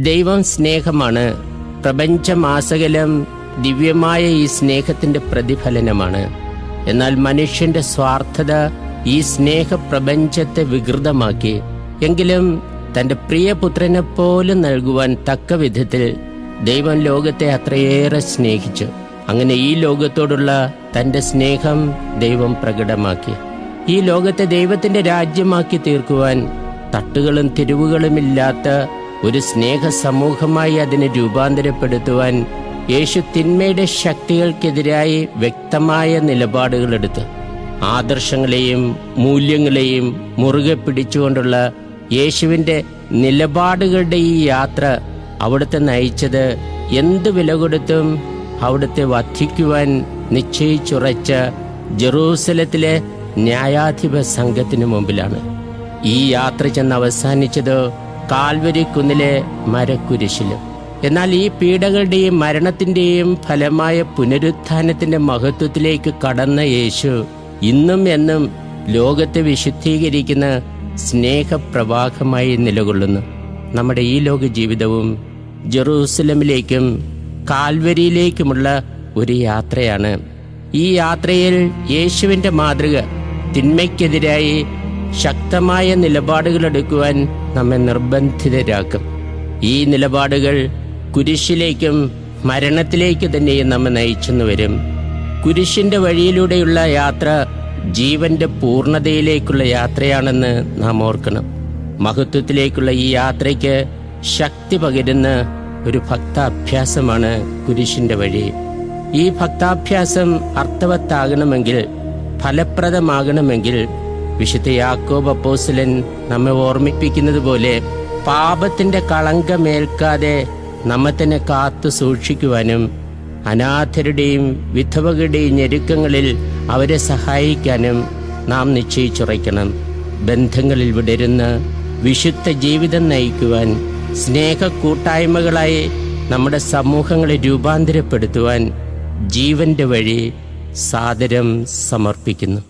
ദൈവം സ്നേഹമാണ്. പ്രപഞ്ചമാസകലം ദിവ്യമായ ഈ സ്നേഹത്തിൻ്റെ പ്രതിഫലനമാണ്. എന്നാൽ മനുഷ്യന്റെ സ്വാർത്ഥത ഈ സ്നേഹപ്രപഞ്ചത്തെ വികൃതമാക്കി. എങ്കിലും തൻ്റെ പ്രിയപുത്രനെ പോലും നൽകുവാൻ തക്ക വിധത്തിൽ ദൈവം ലോകത്തെ അത്രയേറെ സ്നേഹിച്ചു. അങ്ങനെ ഈ ലോകത്തോടുള്ള തൻ്റെ സ്നേഹം ദൈവം പ്രകടമാക്കി. ഈ ലോകത്തെ ദൈവത്തിൻ്റെ രാജ്യമാക്കി തീർക്കുവാൻ തട്ടുകളും തിരിവുകളുമില്ലാത്ത ഒരു സ്നേഹ സമൂഹമായി അതിനെ രൂപാന്തരപ്പെടുത്തുവാൻ യേശു തിന്മയുടെ ശക്തികൾക്കെതിരായി വ്യക്തമായ നിലപാടുകളെടുത്തു. ആദർശങ്ങളെയും മൂല്യങ്ങളെയും മുറുകെ പിടിച്ചുകൊണ്ടുള്ള യേശുവിൻ്റെ നിലപാടുകളുടെ ഈ യാത്ര അവിടുത്തെ നയിച്ചത് എന്ത് വില കൊടുത്തും അവിടുത്തെ വധിക്കുവാൻ നിശ്ചയിച്ചുറച്ച ജെറൂസലത്തിലെ ന്യായാധിപ സംഘത്തിന് മുമ്പിലാണ്. ഈ യാത്ര ചെന്ന് അവസാനിച്ചത് കാൽവരി കുന്നിലെ മരക്കുരിശിലും. എന്നാൽ ഈ പീഡകളുടെയും മരണത്തിൻ്റെയും ഫലമായ പുനരുത്ഥാനത്തിൻ്റെ മഹത്വത്തിലേക്ക് കടന്ന യേശു ഇന്നും എന്നും ലോകത്തെ വിശുദ്ധീകരിക്കുന്ന സ്നേഹപ്രവാഹമായി നിലകൊള്ളുന്നു. നമ്മുടെ ഈ ലോക ജീവിതവും ജെറൂസലമിലേക്കും കാൽവരിയിലേക്കുമുള്ള ഒരു യാത്രയാണ്. ഈ യാത്രയിൽ യേശുവിൻ്റെ മാതൃക തിന്മയ്ക്കെതിരായി ശക്തമായ നിലപാടുകളെടുക്കുവാൻ നമ്മെ നിർബന്ധിതരാക്കും. ഈ നിലപാടുകൾ കുരിശിലേക്കും മരണത്തിലേക്ക് തന്നെ നമ്മെ നയിച്ചെന്നു വരും. കുരിശിൻ്റെ വഴിയിലൂടെയുള്ള യാത്ര ജീവന്റെ പൂർണ്ണതയിലേക്കുള്ള യാത്രയാണെന്ന് നാം ഓർക്കണം. മഹത്വത്തിലേക്കുള്ള ഈ യാത്രയ്ക്ക് ശക്തി പകരുന്ന ഒരു ഭക്താഭ്യാസമാണ് കുരിശിൻ്റെ വഴി. ഈ ഭക്താഭ്യാസം അർത്ഥവത്താകണമെങ്കിൽ, ഫലപ്രദമാകണമെങ്കിൽ വിശുദ്ധ യാക്കോബ് അപ്പോസ്തലൻ നമ്മെ ഓർമ്മിപ്പിക്കുന്നത് പോലെ പാപത്തിൻ്റെ കളങ്കമേൽക്കാതെ നമ്മെ തന്നെ കാത്തു സൂക്ഷിക്കുവാനും അനാഥരുടെയും വിധവകളുടെയും ഞെരുക്കങ്ങളിൽ അവരെ സഹായിക്കാനും നാം നിശ്ചയിച്ചുറയ്ക്കണം. ബന്ധങ്ങളിൽ വിടരുന്ന വിശുദ്ധ ജീവിതം നയിക്കുവാൻ, സ്നേഹ കൂട്ടായ്മകളായി നമ്മുടെ സമൂഹങ്ങളെ രൂപാന്തരപ്പെടുത്തുവാൻ ജീവന്റെ വഴി സാദരം സമർപ്പിക്കുന്നു.